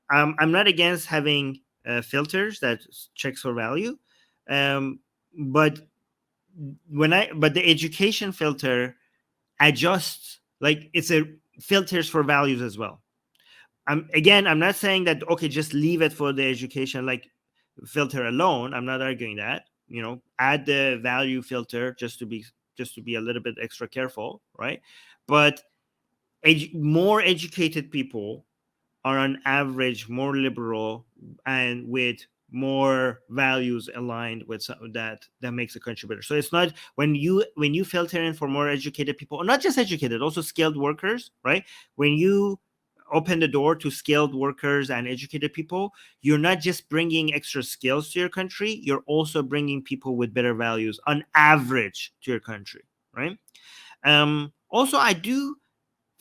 I'm not against having filters that checks for value, um, but but the education filter adjusts, like it's a filters for values as well. I'm not saying that okay, just leave it for the education like filter alone. I'm not arguing that. Add the value filter just to be a little bit extra careful, right? But more educated people are on average more liberal and with more values aligned with that makes a country better. So it's not when you filter in for more educated people, or not just educated, also skilled workers, right? When you open the door to skilled workers and educated people, you're not just bringing extra skills to your country, you're also bringing people with better values on average to your country, right? Also, I do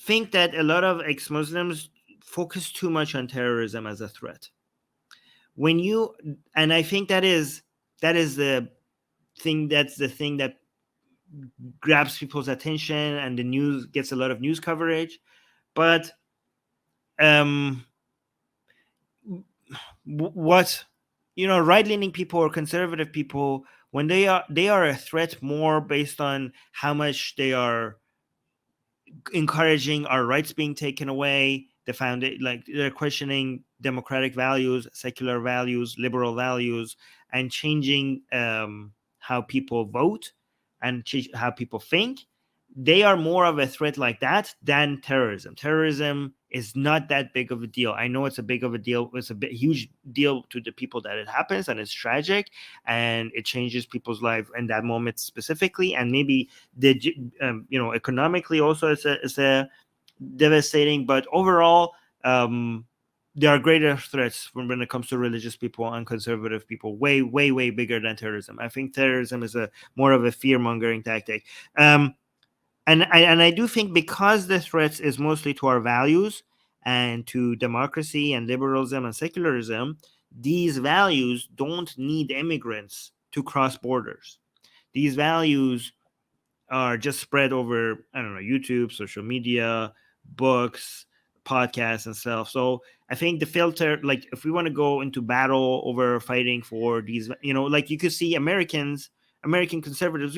think that a lot of ex-Muslims focus too much on terrorism as a threat. When you and I think that is the thing that grabs people's attention, and the news gets a lot of news coverage. But um, what right-leaning people or conservative people, when they are a threat more based on how much they are encouraging our rights being taken away. They found it like they're questioning democratic values, secular values, liberal values, and changing how people vote and how people think. They are more of a threat like that than terrorism. Terrorism is not that big of a deal. I know it's a big of a deal. It's a huge deal to the people that it happens, and it's tragic, and it changes people's life in that moment specifically, and maybe the economically also it's a devastating. But overall, there are greater threats when it comes to religious people and conservative people, way way way bigger than terrorism. I think terrorism is a more of a fear mongering tactic. Um, and I do think because the threats is mostly to our values and to democracy and liberalism and secularism, these values don't need immigrants to cross borders. These values are just spread over, I don't know, YouTube, social media, books, podcasts, and stuff. So I think the filter, like if we want to go into battle over fighting for these, like you could see American conservatives.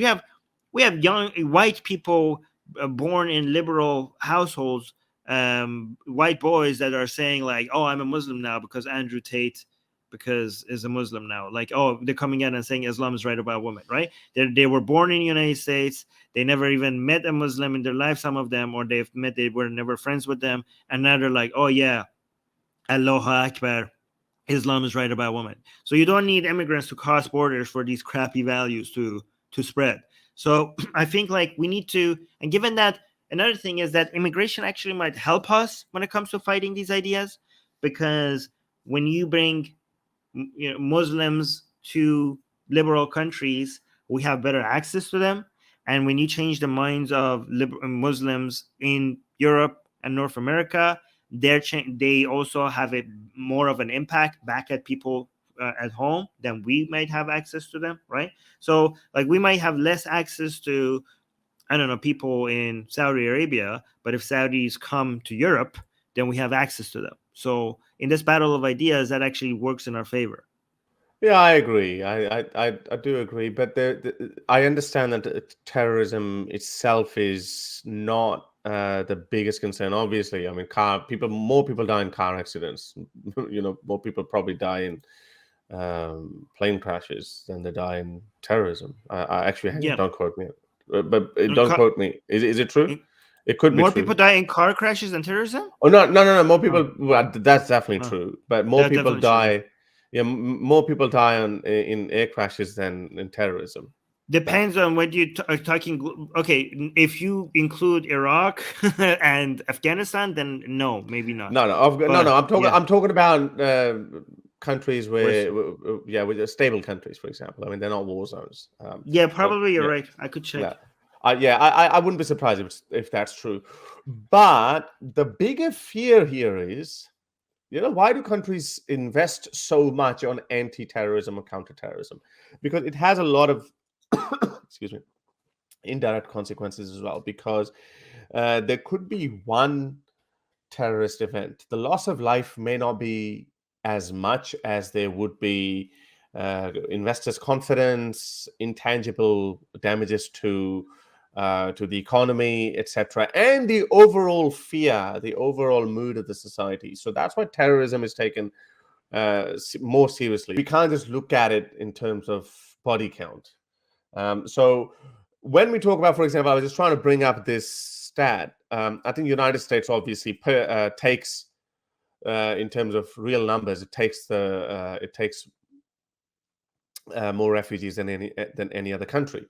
We have young white people born in liberal households, white boys that are saying like, "Oh, I'm a Muslim now because Andrew Tate." Because is a Muslim now, like, oh, they're coming out and saying Islam is right about women, right? They were born in the United States. They never even met a Muslim in their life, some of them, or they were never friends with them, and now they're like, oh yeah, Allahu Akbar, Islam is right about women. So you don't need immigrants to cross borders for these crappy values to spread. So I think like we need to, and given that another thing is that immigration actually might help us when it comes to fighting these ideas, because when you bring Muslims to liberal countries, we have better access to them. And when you change the minds of Muslims in Europe and North America, they also have a more of an impact back at people at home than we might have access to them, right? So, like, we might have less access to, I don't know, people in Saudi Arabia, but if Saudis come to Europe, then we have access to them. So, in this battle of ideas, that actually works in our favor. Yeah, I agree. I do agree, but I understand that terrorism itself is not the biggest concern. Obviously, I mean, more people die in car accidents. More people probably die in plane crashes than they die in terrorism. I actually, hang on, Yeah. don't quote me, but In don't car, quote me. Is it true? in, It could be More people true. die in car crashes than terrorism? Oh no, no, no, no! More Oh, people. Well, that's definitely oh, true. But more that's people definitely true. Yeah. die. Yeah, more people die in air crashes than in terrorism. That Depends on what you are talking. Okay, if you include Iraq and Afghanistan, then no, maybe not. no, But no. yeah, I'm talking about countries where's yeah, with stable countries, for example. I mean, they're not war zones. yeah, So probably you're yeah, right. I could yeah, check. yeah. I wouldn't be surprised if that's true. But the bigger fear here is, why do countries invest so much on anti-terrorism or counterterrorism? Because it has a lot of excuse me, indirect consequences as well. Because there could be one terrorist event, the loss of life may not be as much as there would be investors' confidence, intangible damages to the economy, etc., and the overall fear, the overall mood of the society. So that's why terrorism is taken more seriously. We can't just look at it in terms of body count. So when we talk about, for example, I was just trying to bring up this stat. I think United States obviously takes, in terms of real numbers, it takes more refugees than any other country.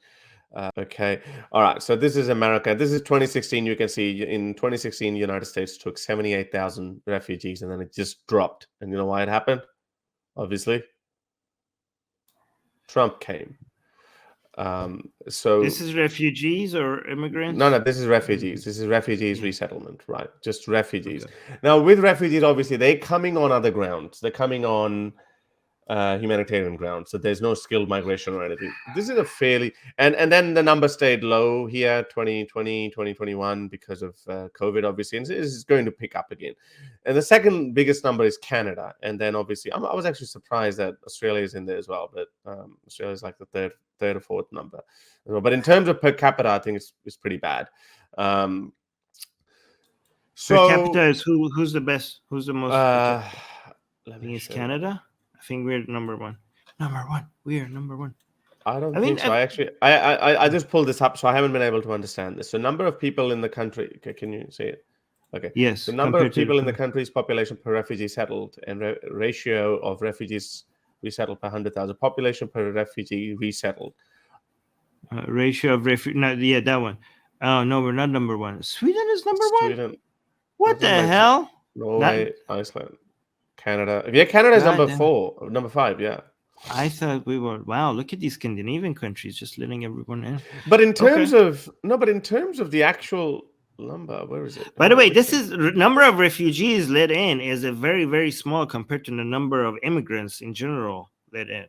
Okay, all right. So this is America. This is 2016. You can see in 2016, United States took 78,000 refugees, and then it just dropped. And you know why it happened? Obviously, Trump came. So This is refugees or immigrants? no, this is refugees. This is refugees Yeah. resettlement, right? Just refugees. Okay. Now, with refugees, obviously, they're coming on other grounds. They're coming on humanitarian grounds. So there's no skilled migration or anything. This is a fairly and then the number stayed low here 2020 2021 because of COVID, obviously, and it's going to pick up again. And the second biggest number is Canada, and then obviously I was actually surprised that Australia is in there as well, but Australia is like the third or fourth number. But in terms of per capita, I think it's pretty bad. Per capita So is who's the best? Who's the most per capita? I let think me it's show you. Canada. I think we're number one. Number one. We are number one. I don't I mean, think so. I actually, I just pulled this up, so I haven't been able to understand this. So, number of people in the country. Okay, can you see it? Okay. So, yes, number of compared to people in the the country's population per refugee settled, and ratio of refugees resettled per 100,000. Population per refugee resettled. ratio of refugees. No, yeah, that one. Oh no, we're not number one. Sweden is number one. Sweden, What nothing the like hell? Not Norway, Iceland, Canada. Yeah, Canada is number goddamn. 4, number 5. Yeah. I thought we were. Wow, look at these Scandinavian countries just letting everyone in. But in Okay. terms of no, but in terms of the actual number, where is it? By the way, Which this one? is number of refugees let in is a very very small compared to the number of immigrants in general let in.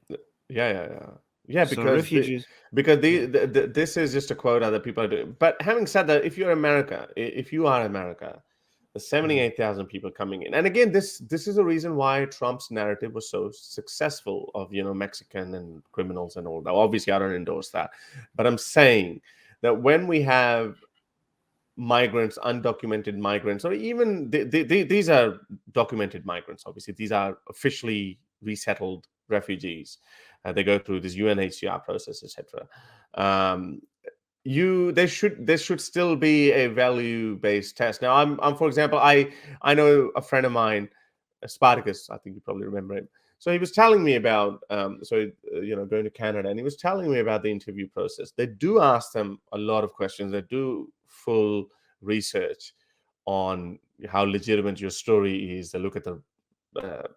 Yeah, So because refugees. Yeah. this is just a quota that people are doing. But having said that, if you're America, if you are America, the Mhm. 78,000 people coming in, and again, this is a reason why Trump's narrative was so successful of Mexican and criminals and all that. Obviously, I don't endorse that, but I'm saying that when we have migrants, undocumented migrants, or even these are documented migrants. Obviously, these are officially resettled refugees. They go through this UNHCR process, etc. Um, there should still be a value based test. Now, I'm for example, I know a friend of mine, Spartacus. I think you probably remember him. So he was telling me about going to Canada, and he was telling me about the interview process. They do ask them a lot of questions. They do full research on how legitimate your story is. They look at the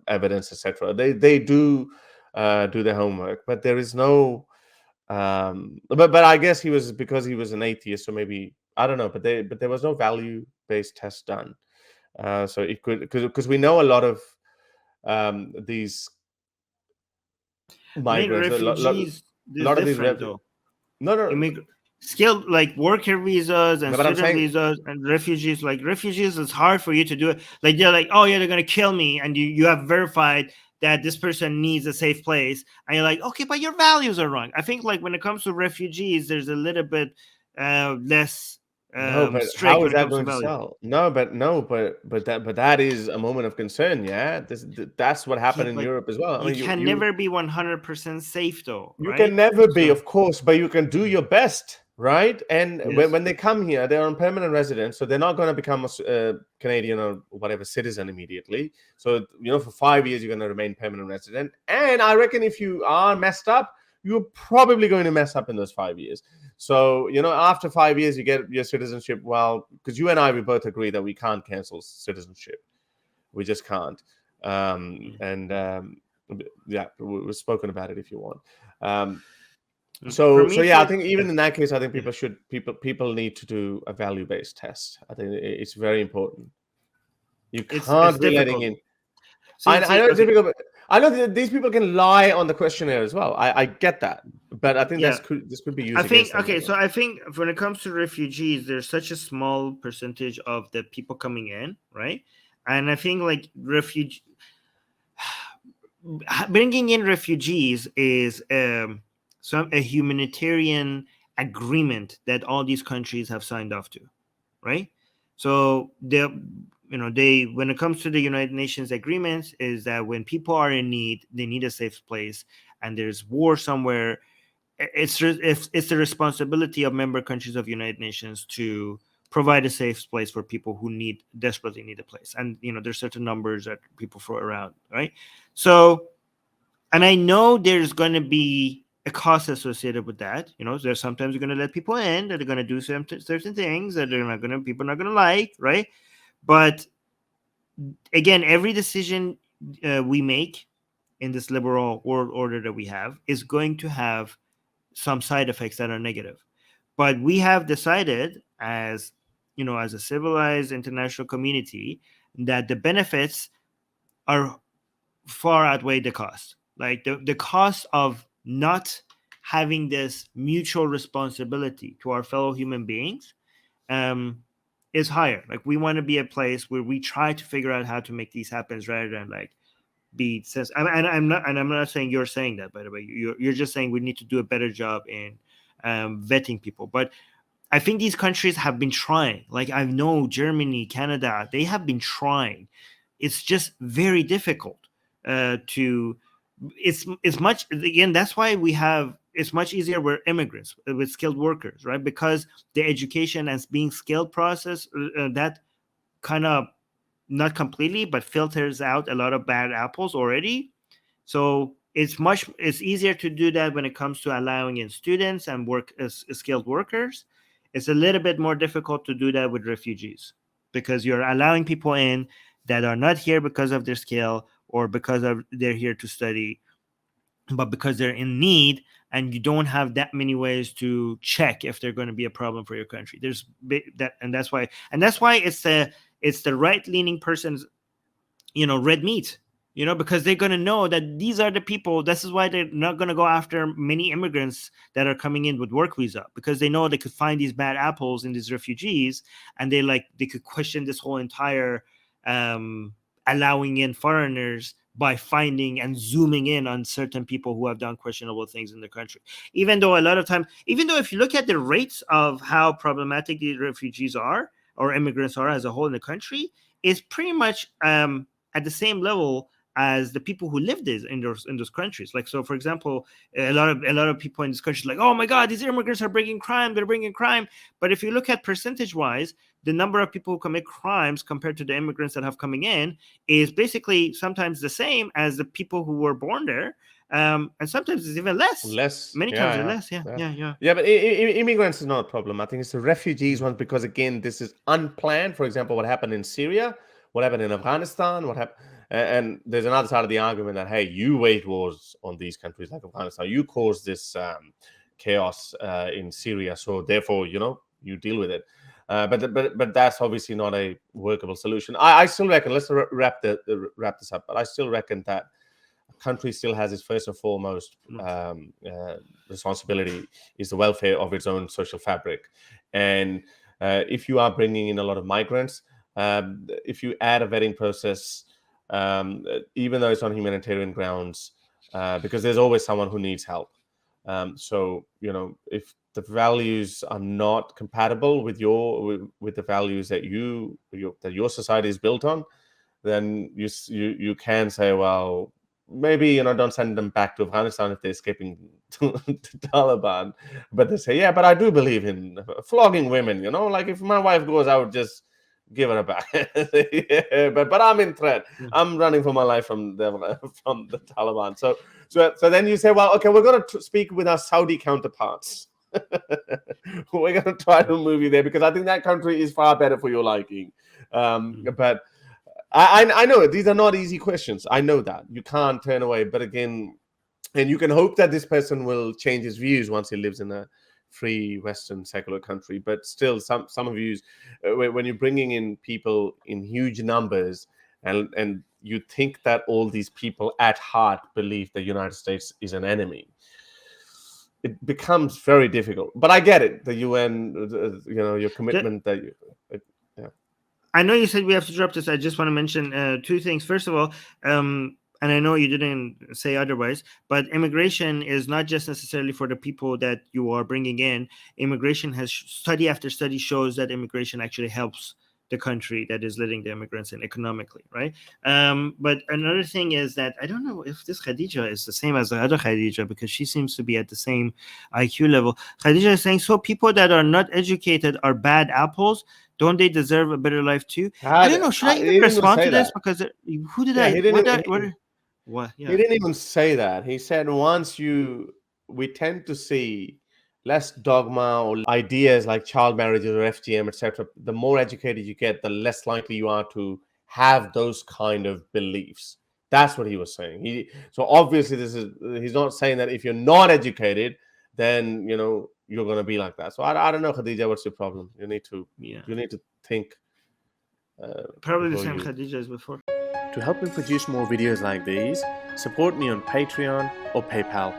evidence, etc. They do their homework, but there is no. But I guess he was because he was an atheist, so maybe I don't know. But there was no value based test done. So it could because we know a lot of these I think migrants. refugees A is lot of these different though. no, Skilled like worker visas and no, but I'm student saying visas and refugees. Like refugees, it's hard for you to do it. Like they're like, oh yeah, they're gonna kill me, and you have verified that this person needs a safe place, and you're like, okay, but your values are wrong. I think like when it comes to refugees, there's a little bit less no, but strict how when is it that comes to going to values. sell? But that is a moment of concern. Yeah, that's what Yeah, happened in but Europe as well. I you mean, can never be 100% safe though, you can right? never be, So of course, but you can do your best, right? And yes, when they come here, they're on permanent residence, so they're not going to become a Canadian or whatever citizen immediately. So for 5 years, you're going to remain permanent resident. And I reckon if you are messed up, you're probably going to mess up in those 5 years. So after 5 years, you get your citizenship. Well, because you and I, we both agree that we can't cancel citizenship. We just can't. And yeah, we've spoken about it if you want. Um, for so me, yeah, I for think even in that case, I think yeah, people need to do a value based test. I think it's very important. You it's can't be letting difficult. in. See, I know it's okay. difficult, but I know that these people can lie on the questionnaire as well. I get that, but I think Yeah, this could be I used think against them okay. later. So I think when it comes to refugees, there's such a small percentage of the people coming in, right? And I think like refuge bringing in refugees is a humanitarian agreement that all these countries have signed off to, right? So they when it comes to the United Nations agreements, is that when people are in need, they need a safe place, and there's war somewhere, it's the responsibility of member countries of United Nations to provide a safe place for people who desperately need a place. And there's certain numbers that people throw around, right? So, and I know there's going to be a cost associated with that. There's sometimes you're going to let people in that are going to do certain things that people are not going to like, right? But again, every decision we make in this liberal world order that we have is going to have some side effects that are negative. But we have decided, as a civilized international community, that the benefits are far outweigh the cost. Like the cost of not having this mutual responsibility to our fellow human beings um, is higher. Like we want to be a place where we try to figure out how to make these happen rather than like be sense. I'm not saying you're saying that, by the way. You're just saying we need to do a better job in vetting people. But I think these countries have been trying. Like I know Germany, Canada, they have been trying. It's just very difficult to. It's much again. That's why we have. It's much easier with immigrants, with skilled workers, right? Because the education and being skilled process that kind of not completely, but filters out a lot of bad apples already. So it's easier to do that when it comes to allowing in students and work as skilled workers. It's a little bit more difficult to do that with refugees because you're allowing people in that are not here because of their skill or because of they're here to study, but because they're in need, and you don't have that many ways to check if they're going to be a problem for your country. That's why it's the right leaning person's red meat, because they're going to know that these are the people. This is why they're not going to go after many immigrants that are coming in with work visa, because they know they could find these bad apples in these refugees, and they could question this whole entire um, allowing in foreigners by finding and zooming in on certain people who have done questionable things in the country. Even though if you look at the rates of how problematic the refugees are or immigrants are as a whole in the country, is pretty much at the same level as the people who live in those countries. Like, so for example, a lot of people in this country like, oh my god, these immigrants are bringing crime, they're bringing crime. But if you look at percentage wise, the number of people who commit crimes compared to the immigrants that have coming in is basically sometimes the same as the people who were born there, and sometimes it's even less. Less, Many times yeah, it's yeah, less. Yeah, yeah, yeah, yeah. yeah. But immigrants is not a problem. I think it's the refugees ones because again, this is unplanned. For example, what happened in Syria, what happened in Afghanistan, what happened, and there's another side of the argument that hey, you wage wars on these countries like Afghanistan, you caused this chaos in Syria, so therefore, you deal with it. But that's obviously not a workable solution. I still reckon. Let's wrap this up. But I still reckon that country still has its first and foremost responsibility is the welfare of its own social fabric. And if you are bringing in a lot of migrants, if you add a vetting process, even though it's on humanitarian grounds, because there's always someone who needs help. So if the values are not compatible with the values that your society is built on, then you can say, well, maybe don't send them back to Afghanistan if they're escaping to Taliban. But they say, yeah, but I do believe in flogging women. Like if my wife goes, I would just give her back. Yeah, but I'm in threat. I'm running for my life from the Taliban. So then you say, well, okay, we're going to speak with our Saudi counterparts. We're going to try to move you there because I think that country is far better for your liking. But I know these are not easy questions. I know that you can't turn away, but again, and you can hope that this person will change his views once he lives in a free Western secular country. But still, some of you, when you're bringing in people in huge numbers, and you think that all these people at heart believe the United States is an enemy, it becomes very difficult. But I get it, the UN, your commitment that you. Yeah. I know you said we have to drop this. I just want to mention two things. First of all, and I know you didn't say otherwise, but immigration is not just necessarily for the people that you are bringing in. Immigration has study after study shows that immigration actually helps the country that is letting the immigrants in economically, right? But another thing is that I don't know if this Khadija is the same as the other Khadija, because she seems to be at the same IQ level. Khadija is saying, so people that are not educated are bad apples. Don't they deserve a better life too? I don't know. Should I He even didn't even respond to say this? that. Because who did Yeah, I? he What? didn't. What? He Yeah. didn't even say that. He said we tend to see less dogma or ideas like child marriages or FGM, etc. The more educated you get, the less likely you are to have those kind of beliefs. That's what he was saying. So obviously he's not saying that if you're not educated, then you're going to be like that. So I don't know, Khadija, what's your problem? You need to think Probably the before same you. Khadija as before. To help me produce more videos like these, support me on Patreon or PayPal.